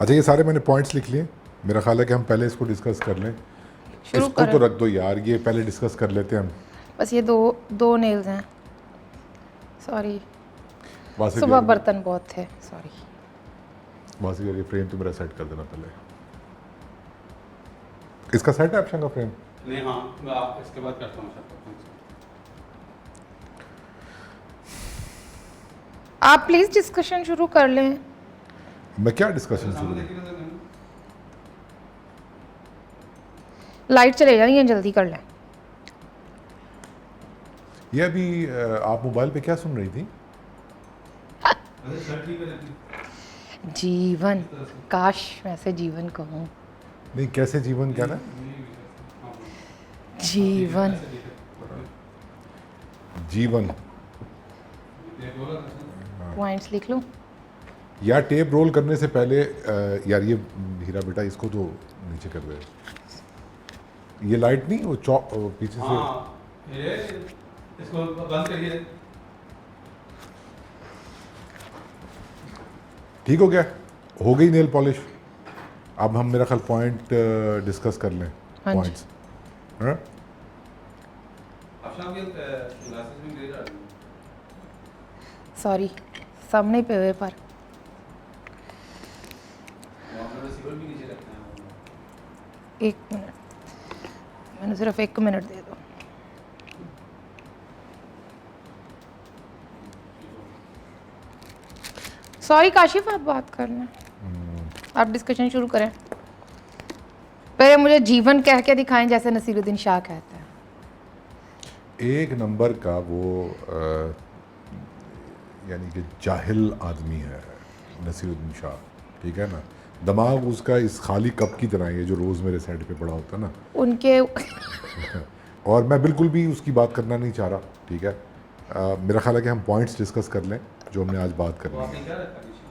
अच्छा, ये सारे मैंने पॉइंट्स लिख लिए। मेरा ख्याल है कि हम पहले इसको डिस्कस कर लें। शुरू इसको करें। तो रख दो यार, ये पहले डिस्कस कर लेते हैं हम। बस ये दो दो नेल्स हैं। सॉरी, वासिफ सुबह यार, बर्तन बहुत थे, सॉरी। वासिफ यार, ये फ्रेम तो मेरा सेट कर देना पहले। इसका सेट है ऑप्शन का फ्रेम? नहीं, हाँ मैं आप इसके बाद करता हूँ सर। आप प्लीज़ डिस्कशन शुरू कर लें। मैं क्या डिस्कशन शुरू सामने करूं? देखिए ना। लाइट चले जाएंगे, ये जल्दी कर लें। ये अभी आप मोबाइल पे क्या सुन रही थी? अरे सर ठीक है लेकिन जीवन, काश मैं ऐसे जीवन कहूँ। नहीं, कैसे जीवन क्या ना? जीवन, जीवन। पॉइंट्स लिख लूँ। यार टेप रोल करने से पहले यार ये हीरा बेटा, इसको तो नीचे कर दे। ये लाइट नहीं, वो चौक पीछे से। हाँ ये इसको बंद करिए। ठीक हो गया, हो गई नेल पॉलिश। अब हम मेरा ख्याल पॉइंट डिस्कस कर लें। हाँ जी। पॉइंट्स, हाँ? आप शाम के ग्लासेस में ले जा रहे हैं। सॉरी, सामने पे हुए पर वो अपना रिसीवर भी नीचे रखते हैं। 1 मिनट, मैंने सिर्फ 1 मिनट दे दो। सॉरी काशिफ, आप बात कर लें। आप डिस्कशन शुरू करें। पहले मुझे जीवन कह के दिखाएं जैसे नसीरुद्दीन शाह कहता है। एक नंबर का वो यानी कि जाहिल आदमी है नसीरुद्दीन शाह, ठीक है ना? दिमाग उसका इस खाली कप की तरह है जो रोज़ मेरे साइड पे पड़ा होता है ना। उनके और मैं बिल्कुल भी उसकी बात करना नहीं चाह रहा, ठीक है? मेरा ख्याल है कि हम पॉइंट्स डिस्कस कर लें जो हमने आज बात तो करनी आपने है। क्या रखा नीचे?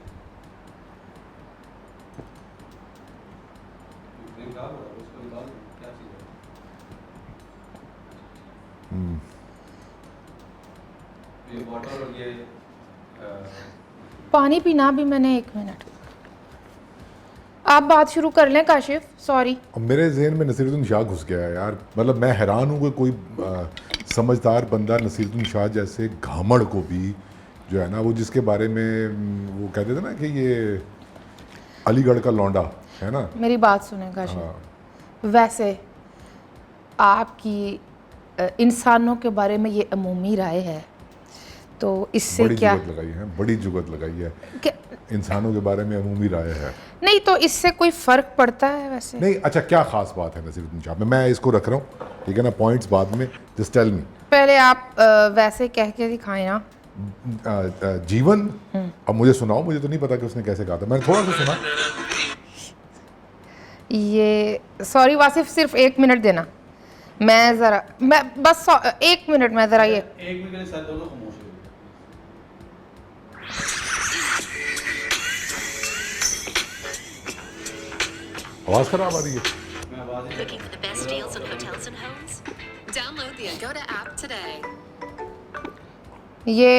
फ्रेम खराब हो रहा है, उसको निकाल दो। क्या चीज़ है ये बॉटल और ये पानी पीना भी मैंने 1 मिनट। आप बात शुरू कर लें काशिफ, सॉरी। अब मेरे जहन में नसीरुद्दीन शाह घुस गया है यार। मतलब मैं हैरान हूँ कि कोई समझदार बंदा नसीरुद्दीन शाह जैसे घामड़ को भी जो है ना, वो जिसके बारे में वो कहते थे ना कि ये अलीगढ़ का लौंडा है ना। मेरी बात सुने काशिफ। हाँ, वैसे आपकी इंसानों के बारे में ये अमूमी राय है, तो इससे बड़ी क्या जुगत लगाई है, बड़ी जुगत लगाई है। क्या- इंसानों के बारे में अमूमी राय है। नहीं, तो इससे कोई फ़र्क पड़ता है वैसे? नहीं, अच्छा क्या खास बात है नसीरुद्दीन शाह में? मैं इसको रख रहा हूँ, ठीक है ना? पॉइंट्स बाद में, जस्ट टेल मी। पहले आप वैसे कह के दिखाएं ना। जीवन। अब मुझे सुनाओ, मुझे तो नहीं पता कि उसने कैसे कहा था, मैंने थोड़ा सा सुना। ये सॉरी वासिफ, सिर्फ 1 मिनट देना। मैं बस 1 मिनट में ज़रा ये एक मिनट के लिए सर दोनों खामोश हो गए। आवाज़ खराब आ रही है। मैं आवाज़ ही Looking for the best deals on hotels and homes? Download the Agoda app today. ये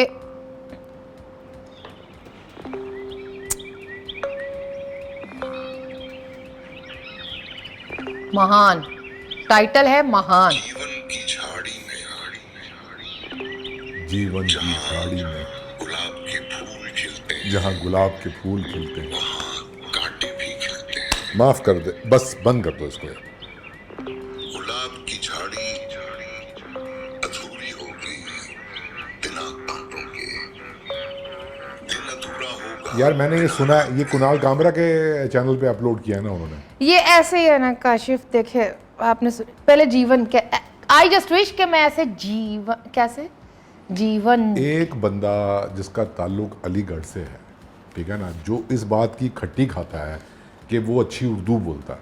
महान टाइटल है, महान। जीवन की झाड़ी में जीवन की झाड़ी में गुलाब के फूल खिलते हैं, जहाँ गुलाब के फूल खिलते हैं। वहाँ कांटे भी खिलते हैं। माफ कर दे, बस बंद कर दो इसको। गुलाब की झाड़ी अधूरी हो गई बिना कांटों के। दिल अधूरा होगा। यार मैंने ये सुना है, ये कुणाल कामरा के चैनल पे अपलोड किया है ना उन्होंने। ये ऐसे ही है ना काशिफ, देखे आपने पहले जीवन के आई जस्ट विश कि मैं ऐसे जीवन कैसे जीवन एक बंदा जिसका ताल्लुक अलीगढ़ से है, ठीक है ना, जो इस बात की खट्टी खाता है कि वो अच्छी उर्दू बोलता है,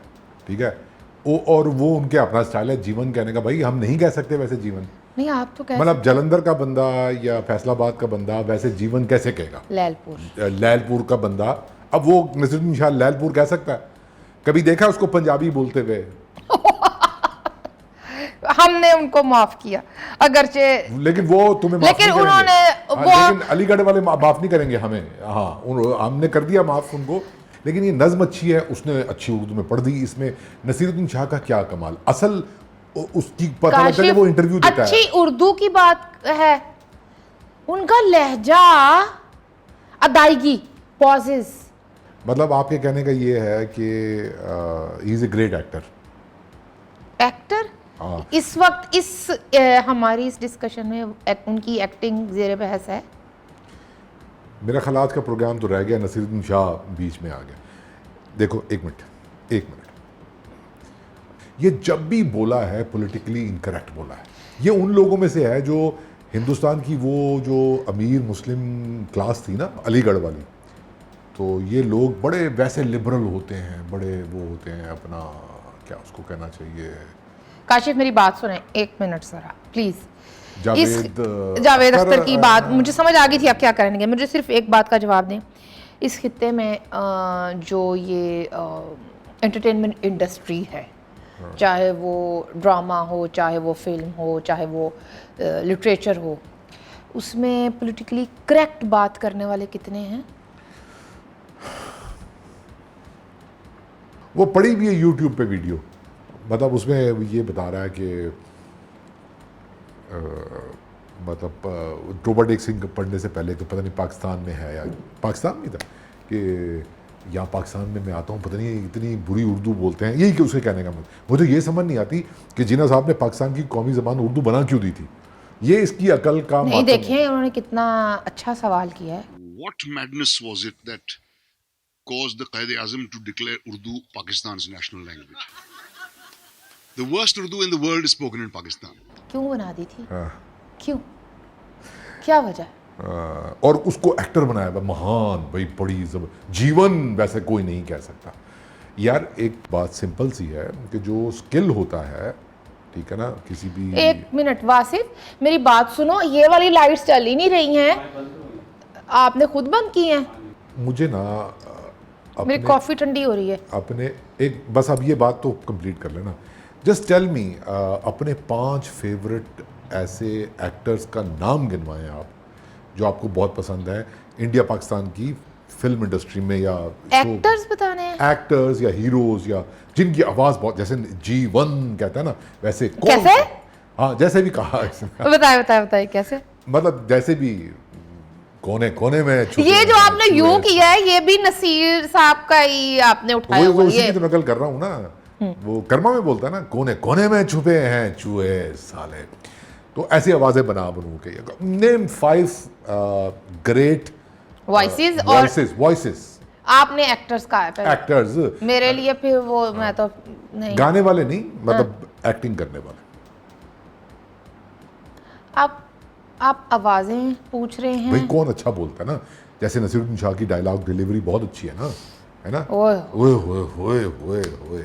ठीक है, और वो उनके अपना स्टाइल है जीवन कहने का। भाई हम नहीं कह सकते वैसे जीवन। नहीं, आप तो कैसे मतलब जलंधर का बंदा या फैसलाबाद का बंदा वैसे जीवन कैसे कहेगा? लैलपुर। लैलपुर का बंदा, अब वो नसीरुद्दीन शाह लैलपुर कह सकता है? कभी देखा उसको पंजाबी बोलते हुए? हमने उनको माफ किया अगरचे, लेकिन वो तुम्हें माफ लेकिन नहीं करेंगे। उन्होंने हाँ, वो लेकिन अलीगढ़ वाले माफ नहीं करेंगे हमें। हाँ, हमने कर दिया माफ उनको, लेकिन ये नज़्म अच्छी है, उसने अच्छी उर्दू में पढ़ दी। इसमें नसीरुद्दीन शाह का क्या कमाल, असल उसकी पता लगता है जब वो इंटरव्यू देता है। अच्छी उर्दू की बात है, उनका लहजा, अदायगी, पॉजेस। मतलब आपके कहने का ये है कि he is a great actor. Actor हाँ। इस वक्त हमारी इस डिस्कशन में उनकी एक्टिंग जेर बहस है। मेरा ख्याल आज का प्रोग्राम तो रह गया, नसीरुद्दीन शाह बीच में आ गया। देखो एक मिनट, ये जब भी बोला है पॉलिटिकली इनकरेक्ट बोला है। ये उन लोगों में से है जो हिंदुस्तान की वो जो अमीर मुस्लिम क्लास थी ना अलीगढ़ वाली, तो ये लोग बड़े वैसे लिबरल होते हैं, बड़े वो होते हैं, अपना क्या उसको कहना चाहिए। काशिफ मेरी बात सुने एक मिनट जरा प्लीज। जावेद अख्तर की बात मुझे समझ आ गई थी, आप क्या करेंगे, मुझे सिर्फ एक बात का जवाब दें। इस खित्ते में जो ये एंटरटेनमेंट इंडस्ट्री है, चाहे वो ड्रामा हो, चाहे वो फिल्म हो, चाहे वो लिटरेचर हो, उसमें पॉलिटिकली करेक्ट बात करने वाले कितने हैं? वो पड़ी भी है यूट्यूब पे वीडियो, मतलब उसमें ये बता रहा है कि मतलब रोबोटिक सिंह पढ़ने से पहले कि पता नहीं पाकिस्तान में है या पाकिस्तान में था कि यहाँ पाकिस्तान में मैं आता हूँ, पता नहीं इतनी बुरी उर्दू बोलते हैं। यही कि उसके कहने का मतलब मुझे ये समझ नहीं आती कि जिन्ना साहब ने पाकिस्तान की कौमी ज़बान उर्दू बना क्यों दी थी। ये इसकी अकल का नहीं, देखें उन्होंने कितना अच्छा सवाल किया है। What madness was it that caused the Quaid-e-Azam to declare Urdu Pakistan's national language? The worst Urdu in the world is spoken in Pakistan. क्यों बना दी थी? क्यों, क्या वजह? और उसको एक्टर बनाया हुआ महान, भाई बड़ी जीवन वैसे कोई नहीं कह सकता यार। एक बात सिंपल सी है कि जो स्किल होता है, ठीक है ना, किसी भी। एक मिनट वासिफ, मेरी बात सुनो, ये वाली लाइट्स चल ही नहीं रही हैं, आपने खुद बंद की हैं। मुझे ना मेरी कॉफी ठंडी हो रही है। अपने एक बस अब ये बात तो कंप्लीट कर लेना। जस्ट टेल मी अपने 5 फेवरेट ऐसे एक्टर्स का नाम गिनवाएं आप जो आपको बहुत पसंद है इंडिया पाकिस्तान की फिल्म इंडस्ट्री में, या एक्टर्स बताने हैं? एक्टर्स या हीरोज या जिनकी आवाज बहुत, जैसे G1 कहता है ना, वैसे कौन? कैसे? हाँ, जैसे भी कहा इसने। बताए कैसे, मतलब जैसे भी कोने कोने में ये जो आपने यूं किया है, ये भी नसीर साहब का ही आपने उठाया हुआ है। उसी की तो नकल कर रहा हूँ ना। वो कर्मा में बोलता है ना, कोने कोने में छुपे हैं चूहे साले। तो ऐसी आवाजें बना बनू के नेम 5 ग्रेट वॉइसेस। आपने एक्टर्स कहा है पहले। एक्टर्स मेरे लिए फिर वो मैं तो नहीं, गाने वाले नहीं, मतलब एक्टिंग करने वाले। आप आवाजें पूछ रहे हैं? भाई कौन अच्छा बोलता है ना, जैसे नसीरुद्दीन शाह की डायलॉग डिलीवरी बहुत अच्छी है ना, है ना। ओए ओए ओए ओए ओए,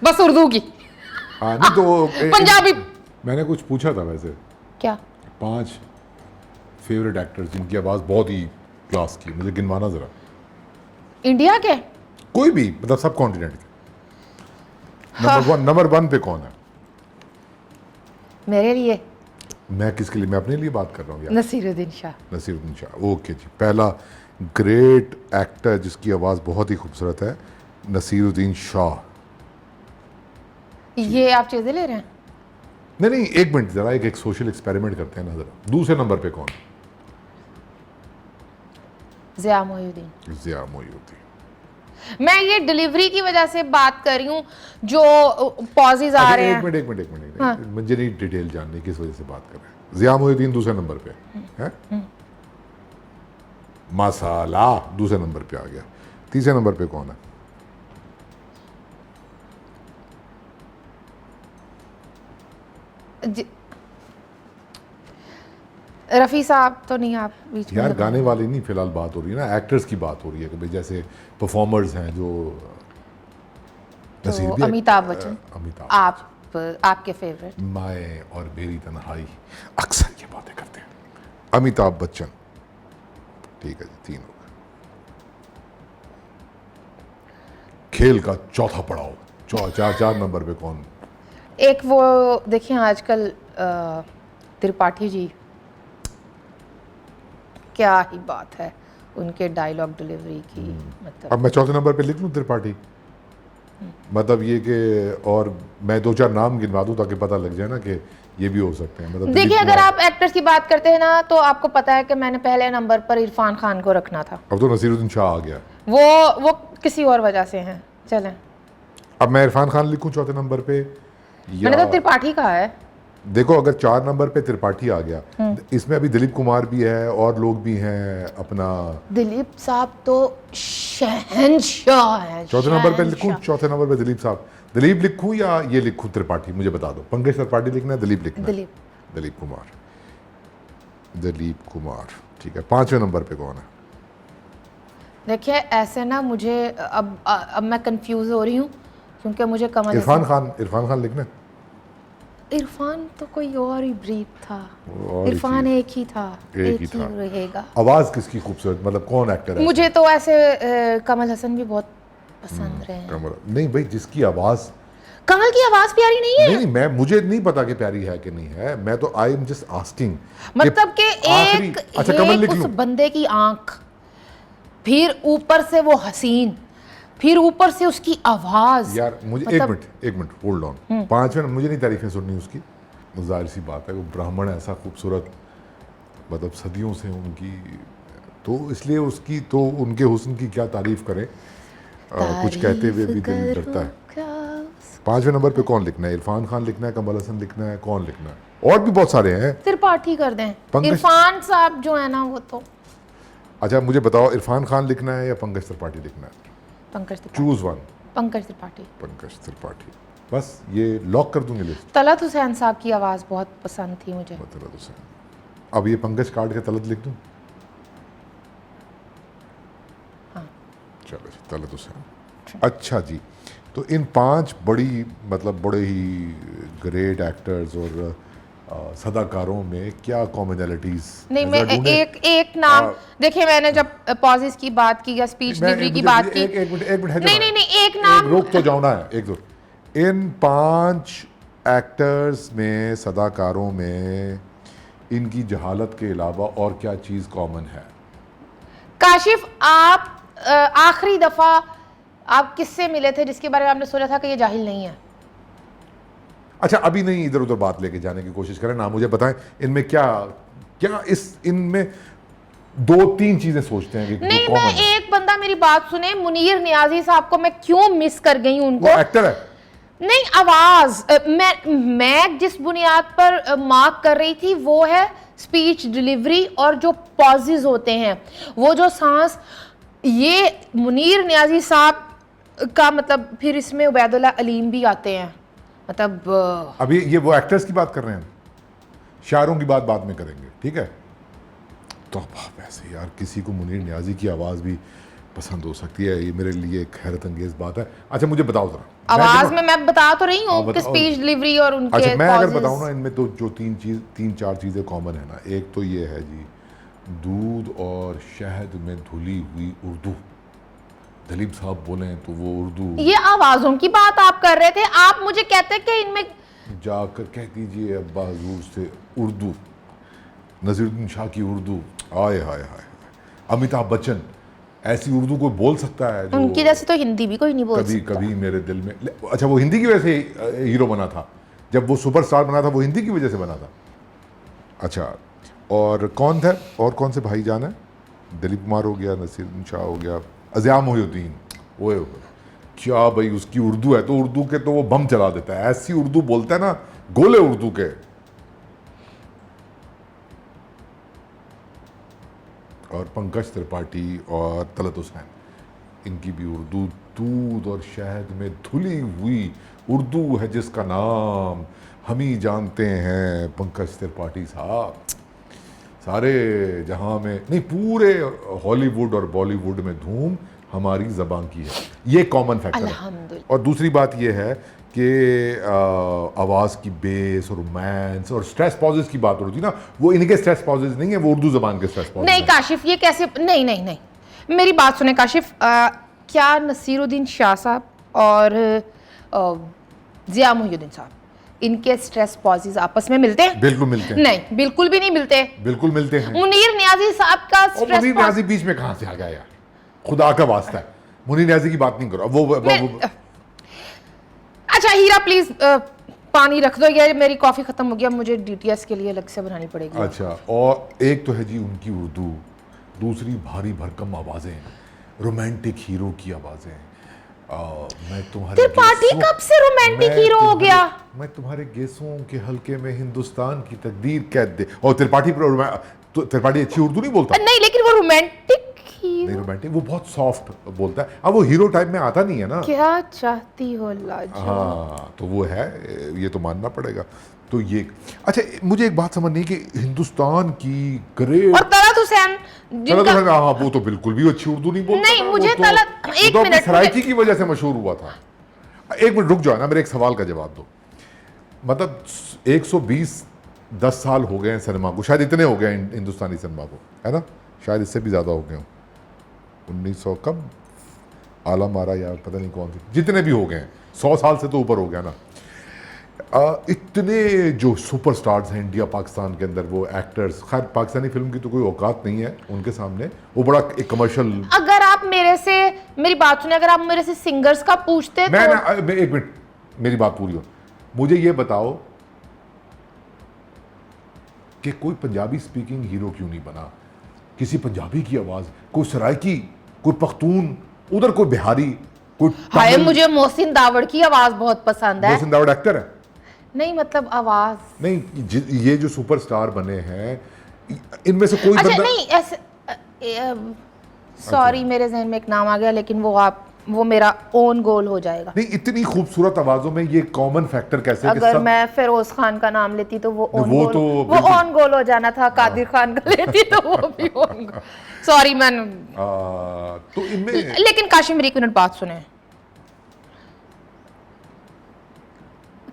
बस उर्दू की। हाँ नहीं तो पंजाबी। मैंने कुछ पूछा था वैसे, क्या 5 फेवरेट एक्टर्स जिनकी आवाज़ बहुत ही क्लास की, मुझे गिनवाना ज़रा। इंडिया के? कोई भी, मतलब सब कॉन्टिनेंट के। नंबर 1 पे कौन है? मेरे लिए? मैं किसके लिए? मैं अपने लिए बात कर रहा हूँ यार। नसीरुद्दीन शाह। नसीरुद्दीन शाह, ओके जी। पहला ग्रेट एक्टर जिसकी आवाज़ बहुत ही खूबसूरत है, नसीरुद्दीन शाह। ये आप चीज़ें ले रहे हैं? नहीं, एक मिनट ज़रा, एक सोशल एक्सपेरिमेंट करते हैं ना ज़रा। दूसरे नंबर पे कौन? ज़िया मोइनुद्दीन। ज़िया मोइनुद्दीन। मैं ये डिलीवरी की वजह से बात कर रही हूँ, जो पॉजेज आ रहे हैं। एक मिनट, हाँ। मुझे नहीं डिटेल जाननी किस वजह से बात कर रहे हैं। ज़िया मोइनुद्दीन दूसरे नंबर पे है। मसाला दूसरे नंबर पे आ गया। तीसरे नंबर पे कौन है? रफ़ी साहब तो नहीं, आप बीच में यार गाने वाले नहीं, फिलहाल बात हो रही है ना, एक्टर्स की बात हो रही है कि भाई जैसे परफॉर्मर्स हैं जो तो अमिताभ बच्चन। अमिताभ आपके फेवरेट? मैं और मेरी तन्हाई अक्सर ये बातें करते हैं। अमिताभ बच्चन, ठीक है जी, 3 हो गए। खेल का चौथा पड़ाव, 4 नंबर पे कौन? एक वो देखिए आजकल त्रिपाठी जी, क्या ही बात है उनके डायलॉग डिलीवरी की मतलब अब मैं चौथे नंबर पे लिख लूँ त्रिपाठी, मतलब ये कि, और मैं 2-4 नाम गिनवा दूँ ताकि पता लग जाए ना कि ये भी हो सकते हैं। मतलब देखिए, दिलीप अगर कुमार- आप एक्टर्स की बात करते हैं ना, तो आपको पता है कि मैंने पहले नंबर पर इरफान खान को रखना था। अब तो नसीरुद्दीन शाह आ गया। वो किसी और वजह से हैं। चलें, अब मैं इरफान खान लिखूं चौथे नंबर पे या मैंने तो त्रिपाठी कहा है। देखो, अगर 4 नंबर पे त्रिपाठी आ गया, इसमें अभी दिलीप कुमार भी है और लोग भी हैं अपना। दिलीप साहब तो शहंशाह हैं। चौथे नंबर पे लिखूं, शहंशाह। चौथे नंबर पे दिलीप साहब, दिलीप लिखूं या ये लिखूं त्रिपाठी, मुझे बता दो। पंकज त्रिपाठी लिखना है, दिलीप लिखना है? दिलीप कुमार, दिलीप कुमार, ठीक है। 5वें नंबर पे कौन है? देखिए, ऐसे ना मुझे अब मैं कंफ्यूज हो रही हूँ, क्योंकि मुझे कमल इरफान हसन- खान, इरफान खान लिखना है? इरफान तो कोई और ही ब्रीड था। और ही इरफान चीज़। एक ही था, एक ही ही था। रहेगा। आवाज किसकी खूबसूरत, मतलब कौन एक्टर है? मुझे तो ऐसे कमल हसन भी बहुत पसंद रहे हैं। कमल नहीं भाई, जिसकी आवाज कमल की आवाज प्यारी नहीं है? नहीं, मैं मुझे नहीं पता कि प्यारी है कि नहीं है, मैं तो आई एम जस्ट आस्किंग। मतलब कि एक अच्छा, कमल लिख उस लूं? बंदे की आंख, फिर ऊपर से वो हसीन, फिर ऊपर से उसकी आवाज। यार मुझे मतलब- एक मिनट होल्ड ऑन। 5वें मुझे नहीं तारीफें सुननी उसकी, जाहिर सी बात है, वो ब्राह्मण ऐसा खूबसूरत, मतलब सदियों से उनकी, तो इसलिए उसकी तो उनके हुस्न की क्या तारीफ करें, कुछ कहते हुए भी दिल डरता है। 5वें नंबर पे कौन लिखना है? इरफान खान लिखना है, कमल हसन लिखना है, कौन लिखना है? और भी बहुत सारे हैं। त्रिपाठी कर दें। पंकज- इरफान साहब जो है ना, वो तो अच्छा मुझे बताओ, इरफान खान लिखना है या पंकज त्रिपाठी लिखना है? पंकज त्रिपाठी। Choose one. पंकज त्रिपाठी। पंकज त्रिपाठी, बस ये लॉक कर दूंगी लिस्ट। तलत हुसैन साहब की आवाज बहुत पसंद थी मुझे। तलत हुसैन, अब ये पंकज काट के तलत लिख दूं? हाँ। चलो जी, तलत हुसैन। अच्छा जी, तो इन 5 बड़ी, मतलब बड़े ही ग्रेट एक्टर्स और सदाकारों में क्या कॉमनैलिटीज? नहीं, मैं एक नाम, देखिए मैंने जब पॉजेस की बात की या स्पीच डिलीवरी की बात की, एक मिनट है नहीं नहीं नहीं, एक नाम रोक तो जाना है, एक दो। इन 5 एक्टर्स में, सदाकारों में, इनकी जहालत के अलावा और क्या चीज कॉमन है? काशिफ, आप आखिरी दफा आप किससे मिले थे जिसके बारे में आपने सोचा था कि ये जाहिल नहीं है? अच्छा, अभी नहीं इधर उधर बात लेके जाने की कोशिश करें ना, मुझे बताएं इनमें क्या क्या इनमें 2-3 चीजें सोचते हैं कि नहीं, जो common मैं है। एक बंदा, मेरी बात सुने, मुनीर नियाजी साहब को मैं क्यों मिस कर गई उनको? वो एक्टर है। नहीं, आवाज मैं जिस बुनियाद पर मार्क कर रही थी वो है स्पीच डिलीवरी और जो पॉजेज होते हैं, वो जो सांस, ये मुनीर नियाजी साहब का मतलब, फिर इसमें उबैदुल्ला अलीम भी आते हैं, मतलब अभी ये वो एक्टर्स की बात कर रहे हैं, शायरों की बात बाद में करेंगे, ठीक है? तो अब वैसे यार किसी को मुनीर नियाजी की आवाज़ भी पसंद हो सकती है, ये मेरे लिए एक हैरत अंगेज बात है। अच्छा मुझे बताओ जरा, आवाज में मैं बता तो रही हूँ कि बताओ। स्पीच डिलीवरी और उनके अच्छा मैं अगर pauses। बताऊँ ना, इनमें तो जो 3-4 चीज़ें कॉमन है ना, एक तो ये है जी, दूध और शहद में धुली हुई उर्दू। दिलीप साहब बोलें तो वो उर्दू, ये आवाजों की बात आप कर रहे थे, आप मुझे कहते कि इनमें जाकर कह दीजिए अब्बा हुजूर से उर्दू, नसीरुद्दीन शाह की उर्दू, आय हाय हाय, अमिताभ बच्चन, ऐसी उर्दू कोई बोल सकता है जो उनकी जैसे तो हिंदी भी कोई नहीं बोल कभी सकता। कभी मेरे दिल में। अच्छा वो हिंदी की वजह से हीरो बना था, जब वो सुपरस्टार बना था वो हिंदी की वजह से बना था। अच्छा, और कौन था, और कौन से भाईजान है? दिलीप कुमार हो गया, नसीरुद्दीन शाह हो गया, अज़िया मोहिउद्दीन, ओए ओए क्या भाई, उसकी उर्दू है तो उर्दू के तो वो बम चला देता है, ऐसी उर्दू बोलता है ना, गोले उर्दू के। और पंकज त्रिपाठी और तलत हुसैन, इनकी भी उर्दू दूध और शहद में धुली हुई उर्दू है, जिसका नाम हम ही जानते हैं, पंकज त्रिपाठी साहब। सारे जहां में नहीं, पूरे हॉलीवुड और बॉलीवुड में धूम हमारी ज़बान की है, ये कॉमन फैक्टर है। अल्हम्दुलिल्लाह। और दूसरी बात ये है कि आवाज़ की बेस और रोमांस और स्ट्रेस पॉजेज की बात हो रही थी ना, वो इनके स्ट्रेस पॉजेज नहीं है, वो उर्दू ज़बान के स्ट्रेस पॉजेज नहीं काशिफ, ये कैसे, नहीं नहीं नहीं, मेरी बात सुने काशिफ, क्या नसीरुद्दीन शाह साहब और ज़िया मोहिउद्दीन साहब, इनके स्ट्रेस पॉजेज आपस में मिलते हैं? बिल्कुल मिलते हैं। नहीं, बिल्कुल भी नहीं मिलते। बिल्कुल मिलते हैं। मुनीर नियाजी साहब का और स्ट्रेस मुनीर न्याजी बीच में कहां से आ गया यार, खुदा का वास्ता है, मुनीर न्याजी की बात नहीं करो। वो अच्छा हीरा प्लीज पानी रख दो, ये मेरी कॉफी खत्म हो गया, मुझे डीटीएस के लिए अलग से बनानी पड़ेगी। अच्छा, और एक तो है जी उनकी उर्दू, दूसरी भारी भरकम आवाजें, रोमांटिक हीरो की आवाजें। मैं तुम्हारे त्रिपाठी गेसों- कब से रोमांटिक मैं हीरो हो तुम्हारे- गया? मैं तुम्हारे गेसों के हल्के में हिंदुस्तान की तकदीर कैद दे। और त्रिपाठी तो त्रिपाठी अच्छी उर्दू नहीं बोलता, नहीं, लेकिन वो रोमांटिक नहीं हीरो रोमांटिक, वो बहुत सॉफ्ट बोलता है। अब वो हीरो टाइप में आता नहीं है ना। क्या चाहती हो लाजो? हाँ, तो वो है, ये तो मानना पड़ेगा। तो ये अच्छा, मुझे एक बात समझ नहीं कि हिंदुस्तान की ग्रेट और तलत हुसैन जिनका हाँ, वो तो बिल्कुल भी अच्छी उर्दू नहीं बोलता नहीं, था, मुझे वो तो- तलत- वो एक तो अपनी मिनट, सराइकी की वजह से मशहूर हुआ था। एक मिनट रुक जाओ ना, मेरे एक सवाल का जवाब दो। मतलब 120 10 साल हो गए हैं सिनेमा को, शायद इतने हो गए हैं हिंदुस्तानी सिनेमा को, है ना, शायद इससे भी ज़्यादा हो गए हों। 1900 कब आला मारा या पता नहीं कौन सी, जितने भी हो गए हैं, 100 साल से तो ऊपर हो गया ना। इतने जो सुपरस्टार्स हैं इंडिया पाकिस्तान के अंदर, वो एक्टर्स, खैर पाकिस्तानी फिल्म की तो कोई औकात नहीं है उनके सामने, वो बड़ा एक कमर्शियल। अगर आप मेरी बात सुने, अगर आप मेरे से सिंगर्स का पूछते मैं तो ना मैं एक मिनट, मेरी बात पूरी हो, मुझे ये बताओ कि कोई पंजाबी स्पीकिंग हीरो क्यों नहीं बना? किसी पंजाबी की आवाज, कोई सराइकी, कोई पख्तून, उधर कोई बिहारी, कोई हाय, तमिल। मुझे मोहसिन दावड़ की आवाज बहुत पसंद है। मोहसिन दावड़ एक्टर है? नहीं, मतलब आवाज। नहीं, ये जो सुपरस्टार बने हैं इनमें से कोई अच्छा बंदा नहीं, ऐसे सॉरी, मेरे जहन में एक नाम आ गया, लेकिन वो मेरा ओन गोल हो जाएगा। नहीं, इतनी खूबसूरत आवाजों में ये कॉमन फैक्टर कैसे है कि अगर सब मैं फिरोज खान का नाम लेती तो वो ओन वो गोल, तो वो बिल्कुल- ऑन गोल हो जाना था। कादिर खान का लेती तो वो भी ऑन गोल। Sorry man. तो इनमें लेकिन काशी, मेरी एक मिनट बात सुने।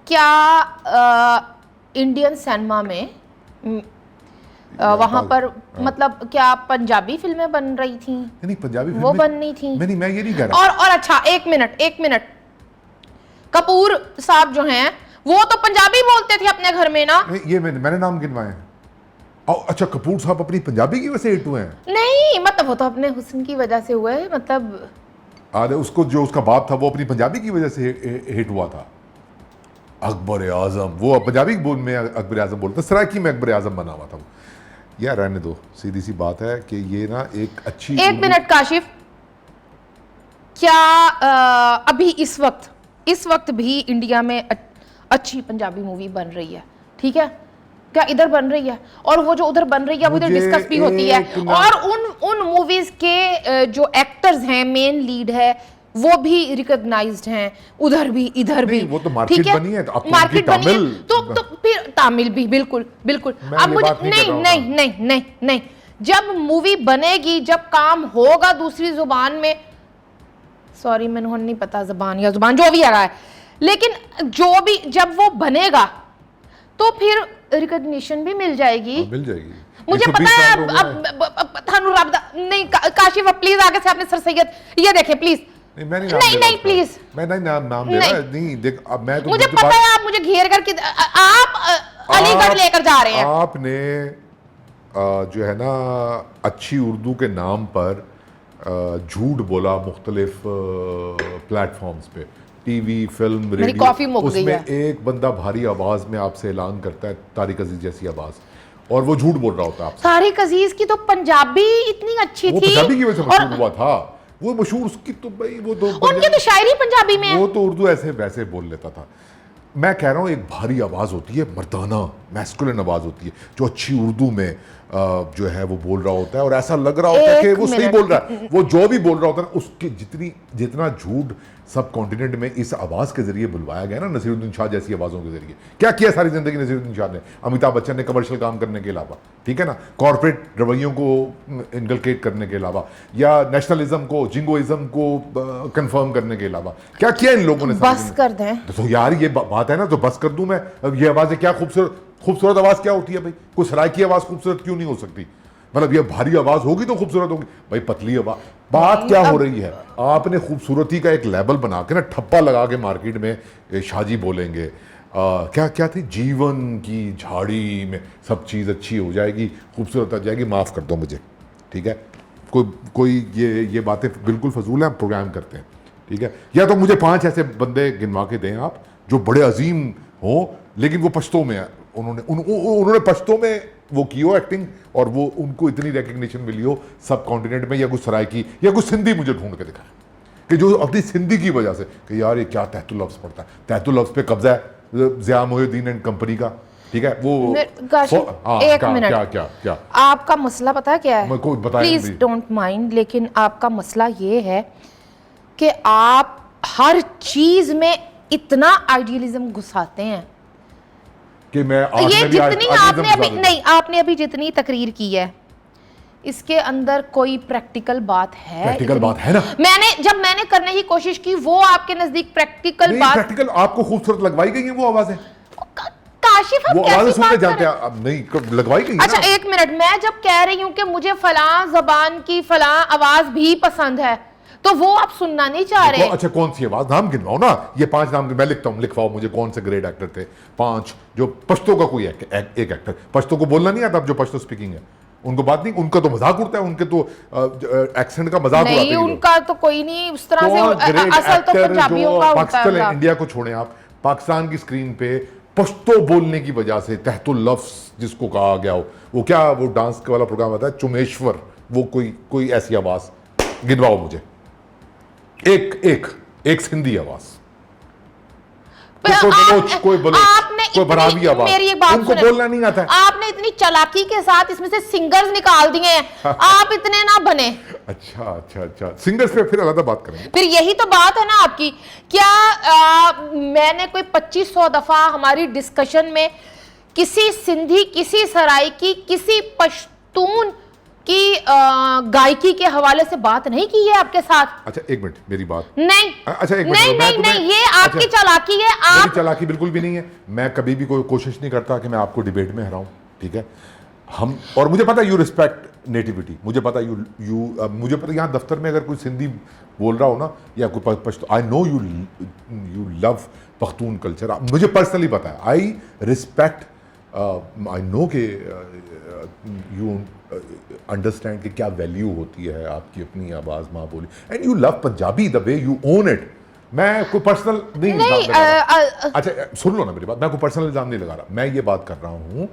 क्या इंडियन सिनेमा में वहां पर मतलब क्या पंजाबी फिल्में बन रही थी? नहीं, पंजाबी वो फिल्में बननी थी। मैं ये नहीं कह रहा। और अच्छा, एक मिनट, कपूर साहब जो हैं वो तो पंजाबी बोलते थे अपने घर में ना। नहीं, ये मैंने नाम गिनवाए हैं। अच्छा, कपूर साहब अपनी पंजाबी की वजह से हिट हुए हैं? नहीं, मतलब वो तो अपने हुस्न की वजह से हुए, मतलब अरे उसको, जो उसका बाप था वो अपनी पंजाबी की वजह से हिट हुआ था। अकबर आजम, वो पंजाबी बोल में अकबर आजम बोलता, सराइकी में अकबर आजम बना हुआ था वो। यार रहने दो, सीधी सी बात है कि ये ना एक अच्छी एक मिनट काशिफ, क्या अभी इस वक्त भी इंडिया में अच्छी पंजाबी मूवी बन रही है? ठीक है, क्या इधर बन रही है? और वो जो उधर बन रही है वो इधर मुझे डिस्कस भी होती है। एक ना- और उन मूवीज के जो एक्टर्स हैं, मेन लीड है, वो भी रिकॉग्नाइज्ड हैं, उधर भी इधर भी। नहीं, वो तो मार्केट ठीक बनी है, अब तो मार्केट उनकी बनी है, तमिल- तो फिर तमिल भी बिल्कुल। मैं अब ये मुझे बात नहीं कर रहा हूँ नहीं, जब मूवी बनेगी, जब काम होगा दूसरी जुबान में, सॉरी मैंने नहीं पता जुबान या जुबान जो भी आ रहा है, लेकिन जो भी जब वो बनेगा तो फिर रिकॉग्निशन भी मिल जाएगी। मिल जाएगी। मुझे 120 पता है। साल हो गए हैं। अब थानू रब नहीं, काशिफ प्लीज आगे से आपने सर सैयद ये देखें प्लीज। नहीं, मैं नहीं नाम नहीं, दे रहा नहीं, उसका। प्लीज। मैं नहीं नाम दे रहा। नहीं देख, अब मैं तो मुझे पता है आप मुझे घेर करके आप अलीगढ़ लेकर जा रहे हैं। आपने जो है ना अच्छी उर्दू के नाम पर झूठ बोला मुख्तलिफ प्लेटफॉर्म्स पे, टीवी, फिल्म, मेरी रेडियो। कॉफी मुक गई उसमें है। एक बंदा भारी आवाज में आपसे ऐलान करता है, तारिक अजीज जैसी आवाज, और वो झूठ बोल रहा होता है आपसे। तारिक अजीज की तो पंजाबी इतनी अच्छी वो थी, पंजाबी की वजह से और मशहूर हुआ था। वो मशहूर उसकी तो भाई, वो तो उनकी तो शायरी पंजाबी में है। वो तो उर्दू ऐसे वैसे बोल लेता था। मैं कह रहा हूँ एक भारी आवाज़ होती है, मर्दाना मैस्कुलिन आवाज़ होती है, जो अच्छी उर्दू में जो है वो बोल रहा होता है, और ऐसा लग रहा होता है कि वो सही बोल रहा है। वो जो भी बोल रहा होता है ना, उसकी जितना झूठ सब कॉन्टिनेंट में इस आवाज़ के जरिए बुलवाया गया ना, नसीरुद्दीन शाह जैसी आवाज़ों के जरिए। क्या किया सारी जिंदगी नसीरुद्दीन शाह ने? अमिताभ बच्चन ने कमर्शियल काम करने के अलावा, ठीक है ना, कॉर्पोरेट रवैयों को इनकलकेट करने के अलावा, या नेशनलिज्म को, जिंगोइज्म को कंफर्म करने के अलावा, क्या किया इन लोगों ने? बस कर दें तो यार ये बात है ना, तो बस कर दूं मैं। अब ये आवाज़ है, क्या खूबसूरत आवाज़ क्या होती है भाई? कोई सराइकी आवाज़ खूबसूरत क्यों नहीं हो सकती? मतलब ये भारी आवाज़ होगी तो खूबसूरत होगी भाई, पतली आवाज़। बात क्या हो रही है? आपने खूबसूरती का एक लेवल बना के ना ठप्पा लगा के मार्केट में शाहजी बोलेंगे, क्या क्या थी, जीवन की झाड़ी में सब चीज़ अच्छी हो जाएगी, खूबसूरत हो जाएगी, माफ़ कर दो मुझे, ठीक है। कोई ये बातें बिल्कुल फजूल हैं, हम प्रोग्राम करते हैं, ठीक है। या तो मुझे 5 ऐसे बंदे गिनवा के दें आप जो बड़े अजीम हों, लेकिन वो पश्तो में है, उन्होंने पश्तो में वो की हो एक्टिंग, और वो उनको इतनी रिकग्निशन मिली हो सब कॉन्टिनेंट में, या कुछ सराइकी या कुछ सिंधी मुझे ढूंढ के दिखाए कि जो अपनी सिंधी की वजह से कि यार ये क्या तहतुल लफ्ज़ पढ़ता है, तहतुल लफ्ज़ पे कब्जा है ज़िया मोहिउद्दीन एंड कंपनी का, ठीक है। वो एक मिनट, क्या आपका मसला पता है क्या है? प्लीज बताएं डोंट माइंड, लेकिन आपका मसला ये है कि आप हर चीज में इतना आइडियलिज्म घुसाते हैं कि मैं ये जितनी आपने अभी नहीं, आपने अभी जितनी तकरीर की है इसके अंदर कोई प्रैक्टिकल बात है? प्रैक्टिकल बात है ना। मैंने करने की कोशिश की, वो आपके नजदीक प्रैक्टिकल बात? प्रैक्टिकल आपको खूबसूरत लगवाई गई है वो आवाजें, काशिफ, आप वो कैसी आवाजें सुनते बात जानते कर हैं अब नहीं लगवाई गई अच्छा ना। एक मिनट, मैं जब कह रही हूँ कि मुझे फलां जबान की फलां आवाज भी पसंद है तो वो आप सुनना नहीं चाह रहे। अच्छा कौन सी आवाज, नाम गिनवाओ ना, ये 5 नाम मैं लिखता हूँ, लिखवाओ मुझे कौन से ग्रेट एक्टर थे 5 जो पश्तो का कोई एक एक्टर, पश्तो को बोलना नहीं आता जो पश्तो स्पीकिंग है उनको बात नहीं, उनका तो मजाक उड़ता है, उनके तो एक्सेंट का मजाक उड़ाते हैं नहीं, उनका तो कोई नहीं उस तरह से, असल तो पंजाबियों का होता है। इंडिया को छोड़ें आप, पाकिस्तान की स्क्रीन पे पश्तो बोलने की वजह से तहतुल लफ्ज़ जिसको कहा गया हो, वो क्या वो डांस वाला प्रोग्राम आता है चुमेश्वर, वो कोई ऐसी आवाज गिनवाओ मुझे, एक सिंधी आवाज, कोई बरावी आवाज, मेरी एक बात उनको बोलना नहीं आता है। आपने इतनी चालाकी के साथ इसमें से सिंगर्स निकाल दिए हैं, आप इतने ना बने। अच्छा सिंगर्स पे फिर अलग बात करेंगे। फिर यही तो बात है ना आपकी, क्या मैंने कोई 2500 दफा हमारी डिस्कशन में किसी सिंधी, किसी सराइकी, किसी पश्तून की गायकी के हवाले से बात नहीं की है आपके साथ? अच्छा एक मिनट मेरी बात नहीं, अच्छा एक मिनट, नहीं, ये आपकी चालाकी है। आप चालाकी बिल्कुल भी नहीं है, मैं कभी भी कोई कोशिश नहीं करता कि मैं आपको डिबेट में हराऊं, ठीक है। हम, और मुझे पता है यू रिस्पेक्ट नेटिविटी, मुझे पता मुझे पता यहाँ दफ्तर में अगर कोई सिंधी बोल रहा हो ना या कोई Pashto, I know you love Pakhtun culture, मुझे पर्सनली पता है, आई रिस्पेक्ट, आई नो के यू अंडरस्टैंड कि क्या वैल्यू होती है आपकी अपनी आवाज़ माँ बोली, and you love Punjabi the way you own it. मैं कोई पर्सनल नहीं अच्छा सुन लो ना मेरी बात, मैं कोई पर्सनल इल्जाम नहीं लगा रहा, मैं ये बात कर रहा हूँ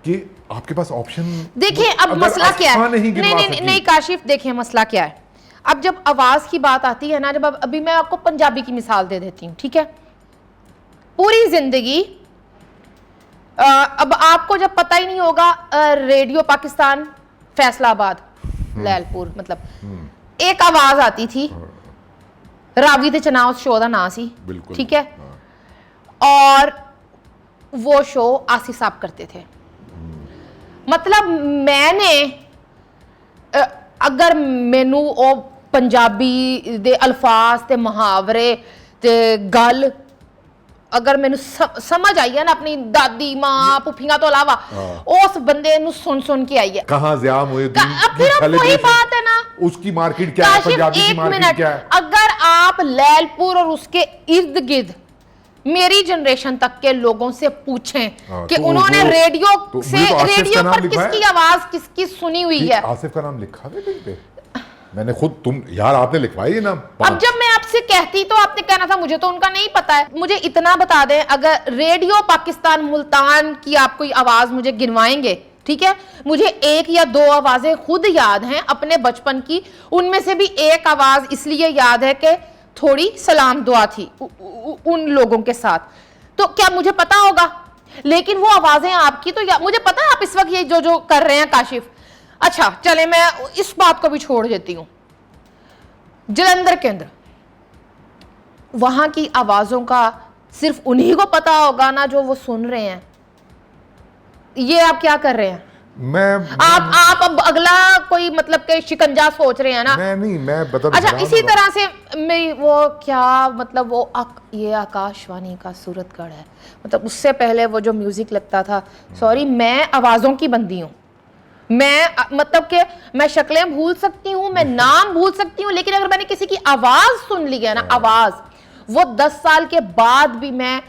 कि आपके पास ऑप्शन, देखिए अब मसला क्या है, नहीं काशिफ, देखिए मसला क्या है। अब जब आवाज की बात आती है ना, जब अभी मैं आपको पंजाबी की मिसाल दे देती हूँ, ठीक है। पूरी जिंदगी अब आपको जब पता ही नहीं होगा, रेडियो पाकिस्तान फैसलाबाद लैलपुर, मतलब एक आवाज आती थी, रावी दे चना उस शो का नाम सी, ठीक है, और वो शो आसिफ साहब करते थे। मतलब मैंने अगर मैनू ओ पंजाबी दे अल्फाज ते मुहावरे ते गल अगर मैनू समझ आई है ना अपनी दादी माँ पुफियां तो अलावा, उस बंदे नु सुन के आई है। कहाँ ज़िया मोहिउद्दीन फिर वही बात है ना, उसकी मार्केट क्या है, पंजाबी की मार्केट क्या है। अगर आप लैलपुर और उसके इर्द गिर्द मेरी जनरेशन तक के लोगों से पूछें कि तो उन्होंने रेडियो पर किसकी आवाज किसकी सुनी हुई है। आसिफ का नाम लिखा है कहीं पे? मैंने खुद, तुम यार आपने लिखवाई ना। अब जब मैं आपसे कहती तो आपने कहना था मुझे तो उनका नहीं पता है। मुझे इतना बता दें, अगर रेडियो पाकिस्तान मुल्तान की आप कोई आवाज मुझे गिनवाएंगे, ठीक है, मुझे 1 या 2 आवाजें खुद याद हैं अपने बचपन की। उनमें से भी एक आवाज इसलिए याद है कि थोड़ी सलाम दुआ थी उन लोगों के साथ, तो क्या मुझे पता होगा? लेकिन वो आवाजें आपकी तो मुझे पता है आप इस वक्त ये जो कर रहे हैं काशिफ। अच्छा चले, मैं इस बात को भी छोड़ देती हूं। जलंधर के अंदर वहां की आवाजों का सिर्फ उन्हीं को पता होगा ना जो वो सुन रहे हैं। ये आप क्या कर रहे हैं? आप अब अगला कोई मतलब के शिकंजा सोच रहे हैं ना? मैं बता। अच्छा इसी तरह से मेरी वो क्या मतलब वो ये आकाशवाणी का सूरतगढ़ है, मतलब उससे पहले वो जो म्यूजिक लगता था, सॉरी मैं आवाजों की बंदी हूँ। मैं मतलब कि मैं शक्लें भूल सकती हूँ, मैं नाम भूल सकती हूँ, लेकिन अगर मैंने किसी की आवाज सुन ली है ना, आवाज, वो 10 साल के बाद भी मैं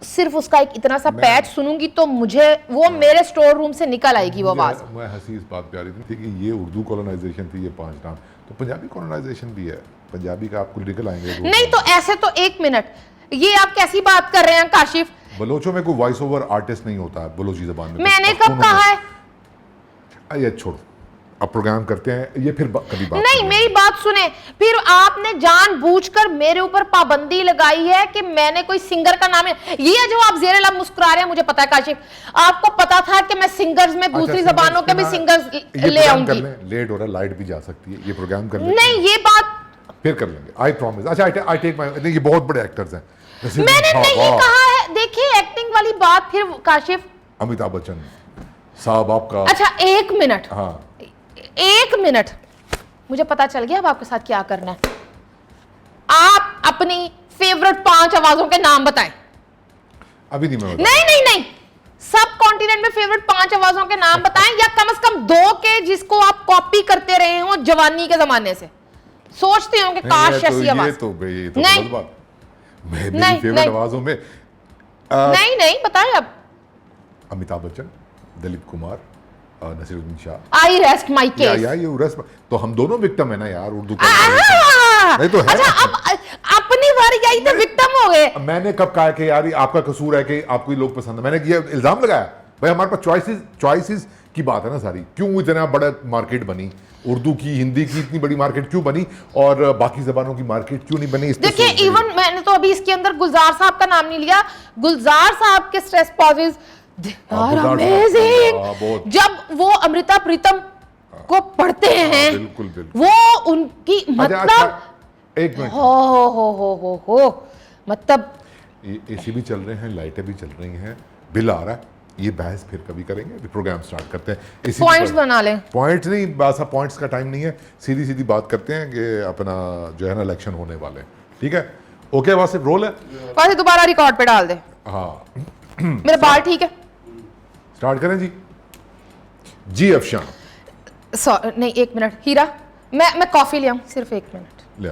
सिर्फ उसका एक इतना सा पैच सुनूंगी तो मुझे वो मेरे स्टोर रूम से निकल आएगी वो आवाज। मैं हंसी इस बात पे आ रही थी कि ये उर्दू कॉलोनाइजेशन थी, ये 5 नाम, तो पंजाबी कॉलोनाइजेशन भी है, पंजाबी का आपको निकल आएंगे नहीं तो ऐसे तो 1 मिनट, ये आप कैसी बात कर रहे हैं काशिफ? बलोचों में कोई वॉइस ओवर आर्टिस्ट नहीं होता है बलोची जबान में। मैंने कब कहा है? ये छोड़ो, अब प्रोग्राम करते हैं, ये फिर कभी बात नहीं, मेरी बात सुने, फिर आपने जानबूझकर मेरे ऊपर पाबंदी लगाई है कि मैंने कोई सिंगर का नाम ये जो आप जेरे लब मुस्कुरा रहे हैं, मुझे पता है काशिफ, आपको पता था कि मैं सिंगर्स में दूसरी जबानों के भी सिंगर्स ले आऊंगी। लेट हो रहा है, लाइट भी जा सकती है, ये प्रोग्राम कर लेते नहीं, हैं। ये बात फिर कर लेंगे, आई प्रॉमिस। अच्छा, आई टेक माय, ये बहुत बड़े एक्टर्स हैं। मैंने नहीं कहा है, देखिए एक्टिंग वाली बात फिर काशिफ। अमिताभ बच्चन साहब आपका। अच्छा 1 मिनट, हाँ 1 मिनट, मुझे पता चल गया अब आपके साथ क्या करना है। आप अपनी फेवरेट 5 आवाजों के नाम बताएं। अभी नहीं मैं नहीं नहीं नहीं, सब कॉन्टिनेंट में फेवरेट 5 आवाजों के नाम बताएं, या कम से कम 2 के जिसको आप कॉपी करते रहे हो जवानी के जमाने से, सोचते हो कि काश ऐसी आवाज। ये तो नहीं। गलत बात। मेरी नहीं, फेवरेट नहीं। आवाजों में नहीं नहीं बताएं अब। Amitabh Bachchan, Dilip Kumar, Naseeruddin Shah. I rest my case. या ये रस्म, तो हम दोनों विक्टिम है ना यार उर्दू का। नहीं तो है। अच्छा, अब अपनी बारी आई तो विक्टिम हो गए। मैंने कब कहा कि यार ये आपका कसूर है कि आपको ये लोग पसंद है? मैंने ये इल्जाम लगाया? भाई हमारे पास चॉइसेस की बात है ना सारी। क्यों इतना बड़ा मार्केट बनी उर्दू की, हिंदी की इतनी बड़ी मार्केट क्यों बनी, और बाकी जबानों की मार्केट क्यों नहीं बनी? इस देखिए, इवन मैंने तो अभी इसके अंदर गुलजार साहब का नाम नहीं लिया। गुलजार साहब के स्ट्रेस पॉजेस अमेजिंग। जब वो अमृता प्रीतम को पढ़ते हैं, बिल्कुल बिल्कुल, वो उनकी मतलब एक मिनट, हो मतलब एसी भी चल रहे हैं, लाइटें भी चल रही हैं, बिल आ रहा है, ये बहस फिर कभी करेंगे। अभी प्रोग्राम स्टार्ट करते हैं। पॉइंट्स बना लें। पॉइंट्स नहीं, बस पॉइंट्स का टाइम नहीं है, सीधी सीधी बात करते हैं कि अपना जो है ना इलेक्शन होने वाले हैं, ठीक है? ओके, वासिफ रोल है, वासिफ दोबारा रिकॉर्ड पे डाल दे। हाँ मेरे बाल ठीक है? स्टार्ट करें जी। जी अफशान, नहीं 1 मिनट हीरा, मैं कॉफी ले आऊं, सिर्फ 1 मिनट। ले